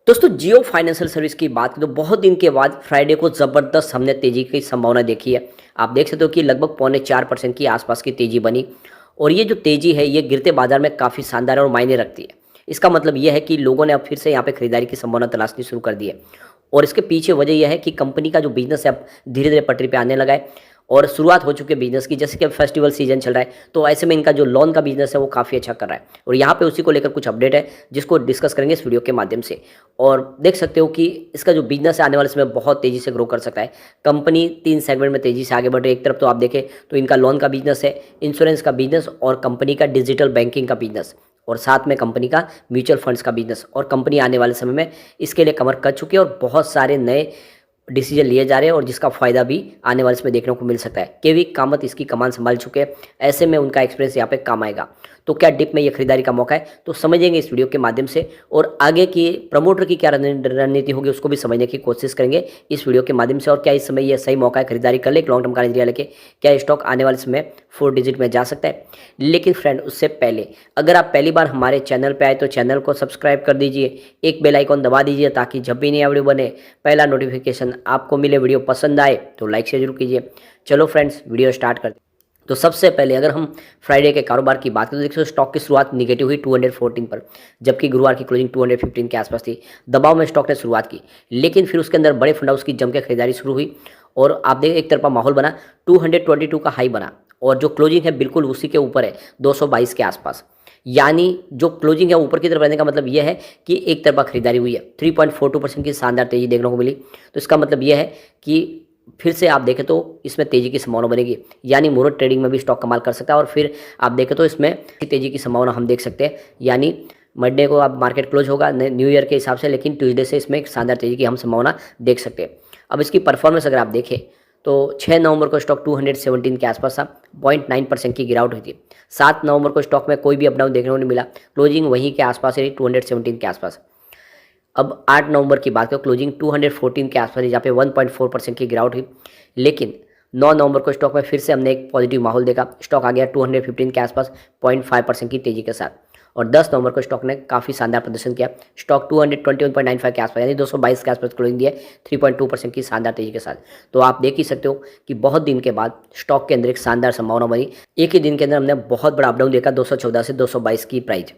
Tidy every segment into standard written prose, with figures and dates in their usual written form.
दोस्तों जियो financial service की बात करें तो बहुत दिन के बाद फ्राइडे को ज़बरदस्त हमने तेजी की संभावना देखी है। आप देख सकते हो कि लगभग 0.4% की आसपास की तेजी बनी और ये जो तेजी है ये गिरते बाजार में काफ़ी शानदार और मायने रखती है। इसका मतलब ये है कि लोगों ने अब फिर से यहाँ पे खरीदारी की संभावना तलाशनी शुरू कर दी है और इसके पीछे वजह यह है कि कंपनी का जो बिजनेस है अब धीरे धीरे पटरी पे आने लगा है और शुरुआत हो चुकी है बिजनेस की। जैसे कि अब फेस्टिवल सीजन चल रहा है तो ऐसे में इनका जो लोन का बिजनेस है वो काफ़ी अच्छा कर रहा है और यहाँ पे उसी को लेकर कुछ अपडेट है जिसको डिस्कस करेंगे इस वीडियो के माध्यम से। और देख सकते हो कि इसका जो बिजनेस है आने वाले समय बहुत तेज़ी से ग्रो कर सकता है। कंपनी 3 सेगमेंट में तेज़ी से आगे बढ़ रही है। एक तरफ तो आप देखें तो इनका लोन का बिजनेस है, इंश्योरेंस का बिजनेस और कंपनी का डिजिटल बैंकिंग का बिजनेस और साथ में कंपनी का म्यूचुअल फंड्स का बिजनेस। और कंपनी आने वाले समय में इसके लिए कमर कस चुकी है और बहुत सारे नए डिसीजन लिए जा रहे हैं और जिसका फायदा भी आने वाले समय देखने को मिल सकता है। केवी कामत इसकी कमान संभाल चुके हैं, ऐसे में उनका एक्सपीरियंस यहाँ पे काम आएगा। तो क्या डिप में ये खरीदारी का मौका है तो समझेंगे इस वीडियो के माध्यम से और आगे की प्रमोटर की क्या रणनीति होगी उसको भी समझने की कोशिश करेंगे इस वीडियो के माध्यम से। और क्या इस समय ये सही मौका है खरीदारी कर ले एक लॉन्ग टर्म का नजरिया लेके, क्या स्टॉक आने वाले समय 4 डिजिट में जा सकता है। लेकिन फ्रेंड उससे पहले अगर आप पहली बार हमारे चैनल पर आए तो चैनल को सब्सक्राइब कर दीजिए, एक बेल आइकॉन दबा दीजिए ताकि जब भी नया वीडियो बने पहला नोटिफिकेशन आपको मिले। वीडियो पसंद आए तो लाइक शेयर जरूर कीजिए। चलो फ्रेंड्स वीडियो स्टार्ट करते हैं। तो सबसे पहले अगर हम फ्राइडे के कारोबार की बात करें तो देखिए स्टॉक की शुरुआत निगेटिव हुई 214 पर, जबकि गुरुवार की क्लोजिंग 215 के आसपास थी। दबाव में स्टॉक ने शुरुआत की लेकिन फिर उसके अंदर बड़े फंड हाउस की जम के खरीदारी शुरू हुई और आप देखें एक तरफा माहौल बना, 222 का हाई बना और जो क्लोजिंग है बिल्कुल उसी के ऊपर है 222 के आसपास। यानी जो क्लोजिंग है ऊपर की तरफ रहने का मतलब यह है कि एक तरफा खरीदारी हुई है। 3.42% की शानदार तेजी देखने को मिली। तो इसका मतलब यह है कि फिर से आप देखें तो इसमें तेजी की संभावना बनेगी, यानी मुहूर्त ट्रेडिंग में भी स्टॉक कमाल कर सकता है। और फिर आप देखें तो इसमें तेजी की संभावना हम देख सकते हैं, यानी मंडे को अब मार्केट क्लोज होगा न्यू ईयर के हिसाब से, लेकिन ट्यूसडे से इसमें एक शानदार तेजी की हम संभावना देख सकते हैं। अब इसकी परफॉर्मेंस अगर आप देखें तो 6 नवंबर को स्टॉक 217 के आसपास था, 0.9% की गिरावट हुई थी। 7 नवंबर को स्टॉक में कोई भी अपडाउन देखने को नहीं मिला, क्लोजिंग वहीं के आसपास रही 217 के आसपास। अब 8 नवंबर की बात करें क्लोजिंग 214 के आसपास, जहाँ पे 1.4% की गिरावट हुई। लेकिन 9 नवंबर को स्टॉक में फिर से हमने एक पॉजिटिव माहौल देखा, स्टॉक आ गया 215 के आसपास 0.5% की तेजी के साथ। और 10 नवंबर को स्टॉक ने काफ़ी शानदार प्रदर्शन किया, स्टॉक 221.95 के आसपास यानी 222 के आसपास क्लोजिंग दिया 3.2% की शानदार तेजी के साथ। तो आप देख ही सकते हो कि बहुत दिन के बाद स्टॉक के अंदर एक शानदार संभावना बनी। एक ही दिन के अंदर हमने बहुत बड़ा अपडाउन देखा 214 से 222 की प्राइस।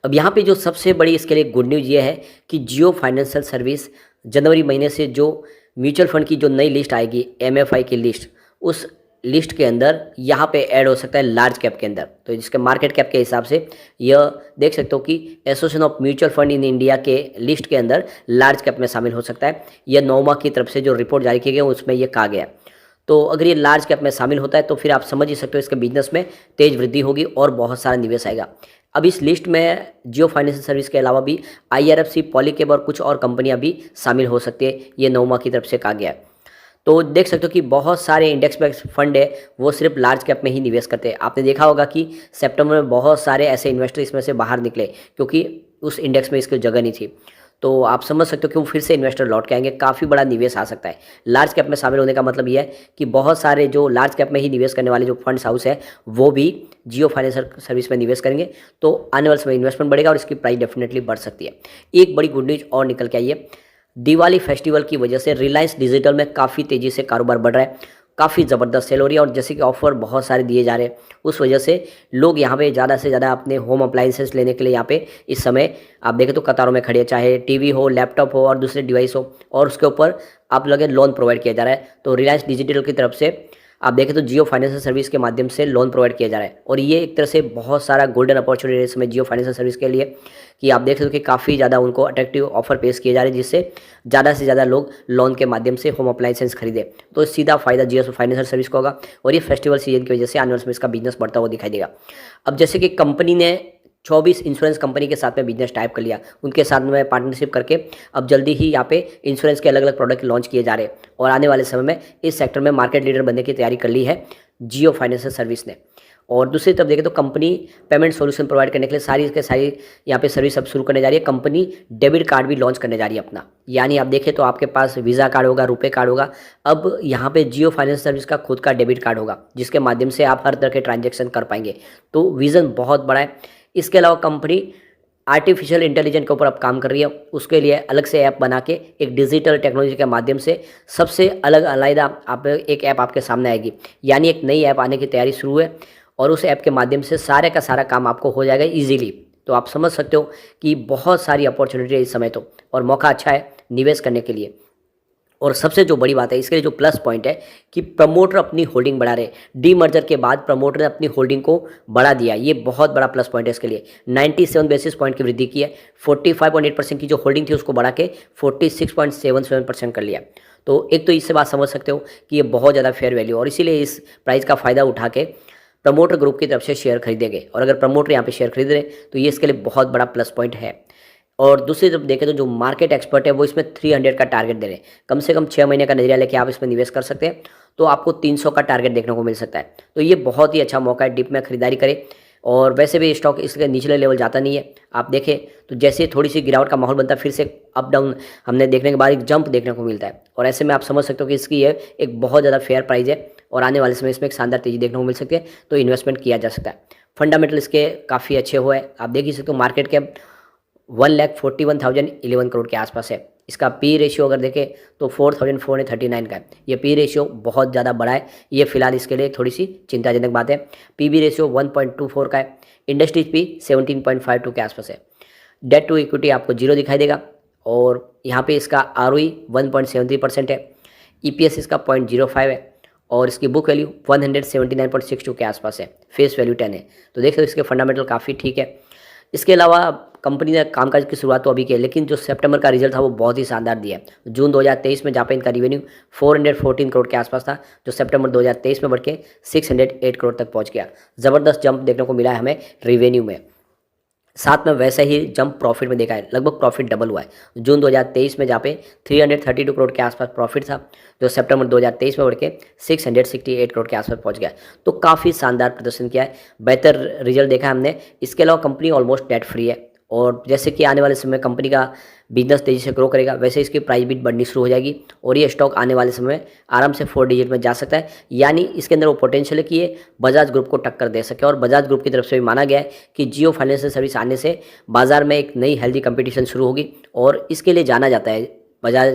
अब यहाँ पे जो सबसे बड़ी इसके लिए गुड न्यूज़ ये है कि जियो फाइनेंशियल सर्विस जनवरी महीने से जो म्यूचुअल फंड की जो नई लिस्ट आएगी एमएफआई की लिस्ट, उस लिस्ट के अंदर यहाँ पे ऐड हो सकता है लार्ज कैप के अंदर। तो जिसके मार्केट कैप के हिसाब से यह देख सकते हो कि association of mutual fund in India के लिस्ट के अंदर लार्ज कैप में शामिल हो सकता है। यह नोमा की तरफ से जो रिपोर्ट जारी की गई उसमें यह कहा गया। तो अगर ये लार्ज कैप में शामिल होता है तो फिर आप समझ ही सकते हो इसके बिजनेस में तेज वृद्धि होगी और बहुत सारा निवेश आएगा। अब इस लिस्ट में जियो फाइनेंशियल सर्विस के अलावा भी आईआरएफसी, पॉलीकैब और कुछ और कंपनियां भी शामिल हो सकती है, ये नोमा की तरफ से कहा गया है। तो देख सकते हो कि बहुत सारे इंडेक्स बेस्ड फंड है वो सिर्फ लार्ज कैप में ही निवेश करते हैं। आपने देखा होगा कि सितंबर में बहुत सारे ऐसे इन्वेस्टर इसमें से बाहर निकले क्योंकि उस इंडेक्स में इसकी जगह नहीं थी। तो आप समझ सकते हो कि वो फिर से इन्वेस्टर लौट के आएंगे, काफ़ी बड़ा निवेश आ सकता है। लार्ज कैप में शामिल होने का मतलब ये है कि बहुत सारे जो लार्ज कैप में ही निवेश करने वाले जो फंड्स हाउस है वो भी जियो फाइनेंशियल सर्विस में निवेश करेंगे। तो आने वाले समय इन्वेस्टमेंट बढ़ेगा और इसकी प्राइस डेफिनेटली बढ़ सकती है। एक बड़ी गुड न्यूज़ और निकल के आई है, दिवाली फेस्टिवल की वजह से रिलायंस डिजिटल में काफ़ी तेज़ी से कारोबार बढ़ रहा है, काफ़ी ज़बरदस्त सेल हो रही है और जैसे कि ऑफर बहुत सारे दिए जा रहे हैं उस वजह से लोग यहाँ पे ज़्यादा से ज़्यादा अपने होम अप्लाइंसेस लेने के लिए यहाँ पे इस समय आप देखें तो कतारों में खड़े हैं, चाहे टीवी हो, लैपटॉप हो और दूसरे डिवाइस हो, और उसके ऊपर आप लगे लोन प्रोवाइड किया जा रहा है। तो रिलायंस डिजिटल की तरफ से आप देखें तो जियो फाइनेंशियल सर्विस के माध्यम से लोन प्रोवाइड किया जा रहा है और ये एक तरह से बहुत सारा गोल्डन अपॉर्चुनिटी है इसमें जियो फाइनेंशियल सर्विस के लिए कि आप देख सकते हो कि काफ़ी ज़्यादा उनको अट्रैक्टिव ऑफर पेश किए जा रहे हैं जिससे ज़्यादा से ज़्यादा लोग लोन के माध्यम से होम अप्लाइंसेस खरीदे। तो सीधा फायदा जियो फाइनेंशियल सर्विस को होगा और ये फेस्टिवल सीजन की वजह से आने वाले समय इसका बिजनेस बढ़ता हुआ दिखाई देगा। अब जैसे कि कंपनी ने 24 इंश्योरेंस कंपनी के साथ में बिजनेस टाइप कर लिया, उनके साथ में पार्टनरशिप करके अब जल्दी ही यहाँ पे इंश्योरेंस के अलग अलग प्रोडक्ट लॉन्च किए जा रहे हैं और आने वाले समय में इस सेक्टर में मार्केट लीडर बनने की तैयारी कर ली है जियो फाइनेंशियल सर्विस ने। और दूसरी तरफ देखें तो कंपनी पेमेंट सॉल्यूशन प्रोवाइड करने के लिए सारी के सारी यहाँ पे सर्विस अब शुरू करने जा रही है। कंपनी डेबिट कार्ड भी लॉन्च करने जा रही है अपना, यानी आप देखें तो आपके पास वीज़ा कार्ड होगा, रुपे कार्ड होगा, अब यहाँ पे जियो फाइनेंशियल सर्विस का खुद का डेबिट कार्ड होगा जिसके माध्यम से आप हर तरह के ट्रांजेक्शन कर पाएंगे। तो विज़न बहुत बड़ा है। इसके अलावा कंपनी आर्टिफिशियल इंटेलिजेंस के ऊपर अब काम कर रही है। उसके लिए अलग से ऐप बना के एक डिजिटल टेक्नोलॉजी के माध्यम से सबसे अलग अलग आप एक ऐप आपके सामने आएगी, यानी एक नई ऐप आने की तैयारी शुरू है और उस ऐप के माध्यम से सारे का सारा काम आपको हो जाएगा ईजिली। तो आप समझ सकते हो कि बहुत सारी अपॉर्चुनिटी है इस समय तो, और मौका अच्छा है निवेश करने के लिए। और सबसे जो बड़ी बात है इसके लिए जो प्लस पॉइंट है कि प्रमोटर अपनी होल्डिंग बढ़ा रहे। डीमर्जर के बाद प्रमोटर ने अपनी होल्डिंग को बढ़ा दिया, ये बहुत बड़ा प्लस पॉइंट है इसके लिए। 97 बेसिस पॉइंट की वृद्धि की है। 45.8% की जो होल्डिंग थी उसको बढ़ा के 46.77% कर लिया। तो एक तो इससे बात समझ सकते हो कि ये बहुत ज़्यादा फेयर वैल्यू, और इसीलिए इस प्राइस का फ़ायदा उठा के प्रमोटर ग्रुप की तरफ से शेयर खरीदेंगे। और अगर प्रमोटर यहाँ पे शेयर खरीद रहे तो ये इसके लिए बहुत बड़ा प्लस पॉइंट है। और दूसरी जब देखें तो जो मार्केट एक्सपर्ट है वो इसमें 300 का टारगेट दे रहे हैं। कम से कम 6 महीने का नजरिया लेके आप इसमें निवेश कर सकते हैं, तो आपको 300 का टारगेट देखने को मिल सकता है। तो ये बहुत ही अच्छा मौका है डिप में खरीदारी करें। और वैसे भी स्टॉक इसके निचले लेवल जाता नहीं है। आप देखें तो जैसे थोड़ी सी गिरावट का माहौल बनता है फिर से अप डाउन हमने देखने के बाद एक जंप देखने को मिलता है, और ऐसे में आप समझ सकते हो कि इसकी ये एक बहुत ज़्यादा फेयर प्राइस है और आने वाले समय इसमें एक शानदार तेजी देखने को मिल सकती है। तो इन्वेस्टमेंट किया जा सकता है। फंडामेंटल इसके काफ़ी अच्छे हुए हैं। आप देख ही सकते हो मार्केट कैप 1,41,011 करोड़ के आसपास है। इसका पी रेशियो अगर देखें तो 4,439 का है। ये पी रेशियो बहुत ज़्यादा बड़ा है, ये फिलहाल इसके लिए थोड़ी सी चिंताजनक बात है। पी बी रेशियो 1.24 का है। इंडस्ट्रीज पी 17.52 के आसपास है। डेट टू इक्विटी आपको जीरो दिखाई देगा, और यहाँ पे इसका ROE 1.73% है। EPS इसका 0.05 है, और इसकी बुक वैल्यू 179.62 के आसपास है। फेस वैल्यू 10 है। तो देख लो इसके फंडामेंटल काफ़ी ठीक है। इसके अलावा कंपनी ने कामकाज की शुरुआत तो अभी की है, लेकिन जो सितंबर का रिजल्ट था वो बहुत ही शानदार दिया है। जून 2023 में जहाँ पे इनका रिवेन्यू 414 करोड़ के आसपास था, जो सितंबर 2023 में बढ़ के 608 करोड़ तक पहुँच गया। ज़बरदस्त जंप देखने को मिला है हमें रिवेन्यू में। साथ में वैसे ही जंप प्रॉफिट में देखा है, लगभग प्रॉफिट डबल हुआ है। जून 2023 में जहाँ पे 332 करोड़ के आसपास प्रॉफिट था, जो सितंबर 2023 में बढ़ के 668 करोड़ के आसपास पहुंच गया। तो काफ़ी शानदार प्रदर्शन किया है, बेहतर रिजल्ट देखा है हमने। इसके अलावा कंपनी ऑलमोस्ट डेट फ्री है, और जैसे कि आने वाले समय में कंपनी का बिजनेस तेज़ी से ग्रो करेगा वैसे इसकी प्राइस भी बढ़नी शुरू हो जाएगी, और ये स्टॉक आने वाले समय में आराम से 4 डिजिट में जा सकता है। यानी इसके अंदर वो पोटेंशियल है कि ये बजाज ग्रुप को टक्कर दे सके, और बजाज ग्रुप की तरफ से भी माना गया है कि जियो फाइनेंशियल सर्विस आने से बाजार में एक नई हेल्दी कंपटीशन शुरू होगी, और इसके लिए जाना जाता है बजाज।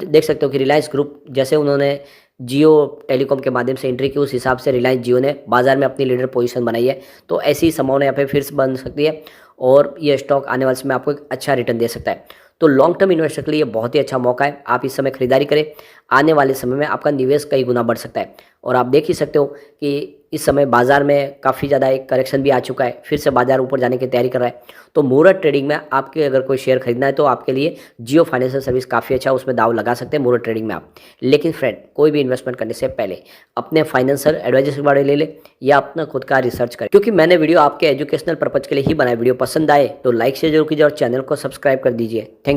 देख सकते हो कि रिलायंस ग्रुप जैसे उन्होंने जियो टेलीकॉम के माध्यम से एंट्री की, उस हिसाब से रिलायंस जियो ने बाजार में अपनी लीडर पोजीशन बनाई है। तो ऐसी संभावना यहाँ पे फिर से बन सकती है, और ये स्टॉक आने वाले समय आपको एक अच्छा रिटर्न दे सकता है। तो लॉन्ग टर्म इन्वेस्टर के लिए बहुत ही अच्छा मौका है। आप इस समय खरीदारी करें, आने वाले समय में आपका निवेश कई गुना बढ़ सकता है। और आप देख ही सकते हो कि इस समय बाजार में काफ़ी ज़्यादा एक करेक्शन भी आ चुका है, फिर से बाजार ऊपर जाने की तैयारी कर रहा है। तो मुहूर्त ट्रेडिंग में आपके अगर कोई शेयर खरीदना है तो आपके लिए जियो फाइनेंशियल सर्विस काफ़ी अच्छा, उसमें दाव लगा सकते हैं मुहूर्त ट्रेडिंग में आप। लेकिन फ्रेंड, कोई भी इन्वेस्टमेंट करने से पहले अपने फाइनेंशियल एडवाइजर के बारे में ले ले, या अपना खुद का रिसर्च करें, क्योंकि मैंने वीडियो आपके एजुकेशनल पर्पज के लिए ही बनाया। वीडियो पसंद आए तो लाइक शेयर जरूर कीजिए और चैनल को सब्सक्राइब कर दीजिए। Thank you.